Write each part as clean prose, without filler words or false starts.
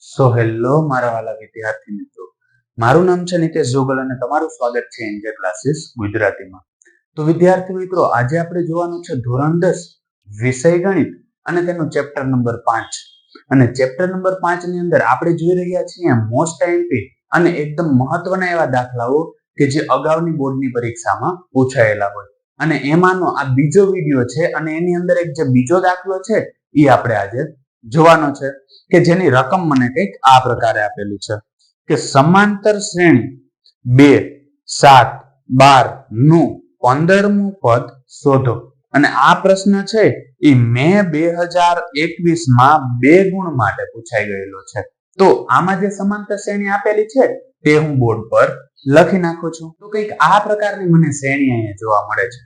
Hello મારા વાલા વિદ્યાર્થી મિત્રો, મારું નામ છે નિતેશ જોગલ અને તમારું સ્વાગત છે એન્જે ક્લાસીસ ગુજરાતીમાં. તો વિદ્યાર્થી મિત્રો, આજે આપણે જોવાનું છે ધોરણ 10 વિષય ગણિત અને તેનું ચેપ્ટર નંબર 5. અને ચેપ્ટર નંબર 5 ની અંદર આપણે જોઈ રહ્યા છીએ મોસ્ટ આઈએમપી અને એકદમ મહત્વના એવા દાખલાઓ કે જે અગાઉની બોર્ડની પરીક્ષામાં પૂછાયેલા હોય. અને એમાંનો આ બીજો વિડિયો છે અને એની અંદર એક જે બીજો દાખલો છે એ આપણે આજે જોવાનો છે કે જેની રકમ મને કંઈક આ પ્રકારે આપેલી છે કે સમાંતર શ્રેણી 2, 7, 12 નું 15મું પદ શોધો. અને આ પ્રશ્ન છે એ મે 2021 માં 2 ગુણ માટે પૂછાઈ ગયેલો છે. તો આમાં જે સમાંતર શ્રેણી આપેલી છે તે હું બોર્ડ પર લખી નાખું છું. તો કંઈક આ પ્રકારની મને શ્રેણી અહીંયા જોવા મળે છે.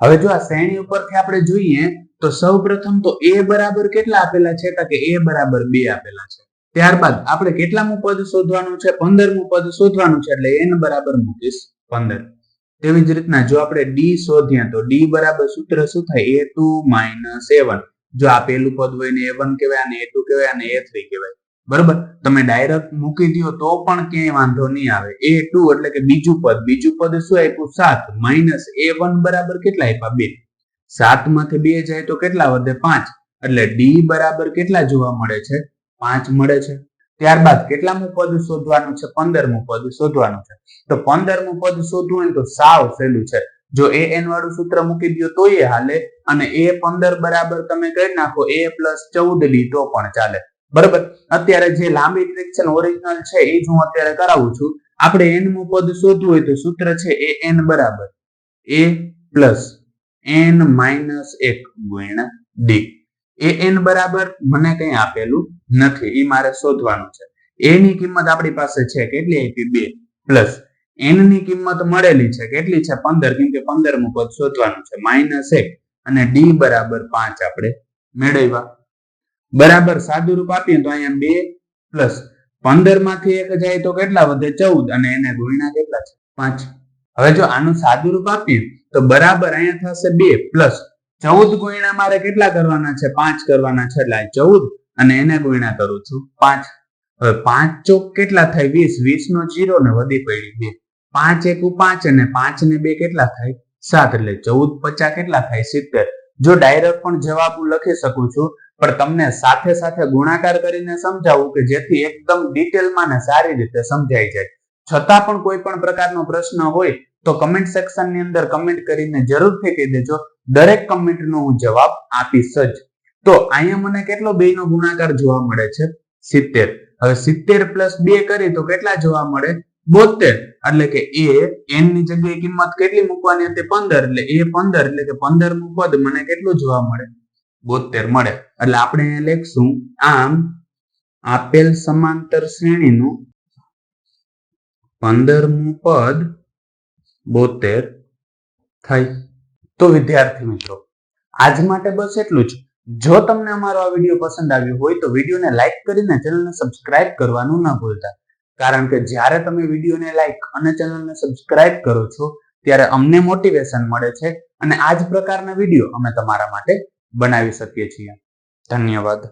હવે જો આ શ્રેણી ઉપરથી આપણે જોઈએ તો સૌપ્રથમ તો a બરાબર કેટલા આપેલા છે કે a બરાબર 2 આપેલા છે. ત્યારબાદ આપણે કેટલામું પદ શોધવાનું છે? 15મું પદ શોધવાનું છે, એટલે n બરાબર મૂકીશ 15. તેવી જ રીતના જો આપણે d શોધીએ તો d બરાબર સૂત્ર શું થાય? a2 a1. જો આ પહેલું પદ હોય ને a1 કહેવાય અને a2 કહેવાય અને a3 કહેવાય. બરોબર, તમે ડાયરેક્ટ મૂકી દો તો પણ ક્યાંય વાંધો નહીં આવે. a2 એટલે કે બીજું પદ શું આપ્યું? 7 માઇનસ a1 બરાબર કેટલા આપ્યા? 2. 7 માંથી 2 જાય તો કેટલા વધે? 5. એટલે d બરાબર કેટલા જોવા મળે છે? 5 મળે છે. ત્યારબાદ કેટલામું પદ શોધવાનું છે? 15મું પદ શોધવાનું છે. તો 15મું પદ શોધવું હોય તો સાવ સહેલું છે. જો an વાળું સૂત્ર મૂકી દો તો એ હાલે અને a15 બરાબર તમે કરી નાખો a + 14d તો પણ ચાલે. બરાબર, અત્યારે જે લાંબી ટ્રીક છે ને ઓરિજિનલ છે એ જ હું અત્યારે કરાવું છું. આપણે n મું પદ શોધવું હોય તો સૂત્ર છે an બરાબર a + n - 1 ગુણ્યા d. an બરાબર મને કઈ આપેલું નથી, એ મારે શોધવાનું છે. a ની કિંમત આપણી પાસે છે કેટલી આપી? 2 પ્લસ n ની કિંમત મળેલી છે કેટલી છે? 15, કેમ કે 15મું પદ શોધવાનું છે. -1 અને d બરાબર 5 આપણે મેળવ્યા. બરાબર, સાદું રૂપ આપીએ તો અહીંયા 2 પ્લસ 15 માંથી 1 જાય તો કેટલા વધે? 14 અને એને ગુણ્યા કેટલા છે? 5. હવે જો આનું સાદું રૂપ આપીએ તો બરાબર અહીંયા થશે 2 પ્લસ 14 ગુણ્યા મારે કેટલા કરવાના છે? 5 કરવાના છે. એટલે 14 અને એને ગુણ્યા કરું છું 5. હવે 5 ચોક કેટલા થાય? 20. 20 નો 0 ને વધી પડી 2. 5 એકુ 5 અને 5 ને 2 કેટલા થાય? 7. એટલે 14 50 કેટલા થાય? 70. જો ડાયરેક્ટ પણ જવાબ હું લખી શકું છું, પણ તમને સાથે સાથે ગુણાકાર કરીને સમજાવું કે જેથી એકદમ ડિટેલમાં ને સારી રીતે સમજાઈ જાય. છતાં પણ કોઈ પણ પ્રકારનો પ્રશ્ન હોય તો કમેન્ટ સેક્શનની અંદર કમેન્ટ કરીને જરૂરથી કહી દેજો. દરેક કમેન્ટનો હું જવાબ આપીશ જ. તો અહીંયા મને કેટલો 2 નો ગુણાકાર જોવા મળે છે? 70. હવે 70 + 2 કરી તો કેટલા જોવા મળે? 72. એટલે કે n ની જગ્યાએ કિંમત કેટલી મૂકવાની હતી? 15. એટલે a15 એટલે કે 15મું પદ મને કેટલું જોવા મળે? 72 મળે. એટલે આપણે અહીંયા લખશું આમ આપેલ સમાંતર શ્રેણીનું 15મું પદ 72 થાય. તો વિદ્યાર્થી મિત્રો, આજ માટે બસ એટલું જ. જો તમને અમારો આ વિડીયો પસંદ આવ્યો હોય તો વિડીયોને લાઈક કરીને ચેનલને સબસ્ક્રાઇબ કરવાનું ન ભૂલતા. કારણ કે જ્યારે તમે વિડીયોને લાઈક અને ચેનલને સબસ્ક્રાઇબ કરો છો ત્યારે અમને મોટિવેશન મળે છે અને આ જ પ્રકારના વિડીયો અમે તમારા માટે બનાવી શકીએ છીએ. ધન્યવાદ.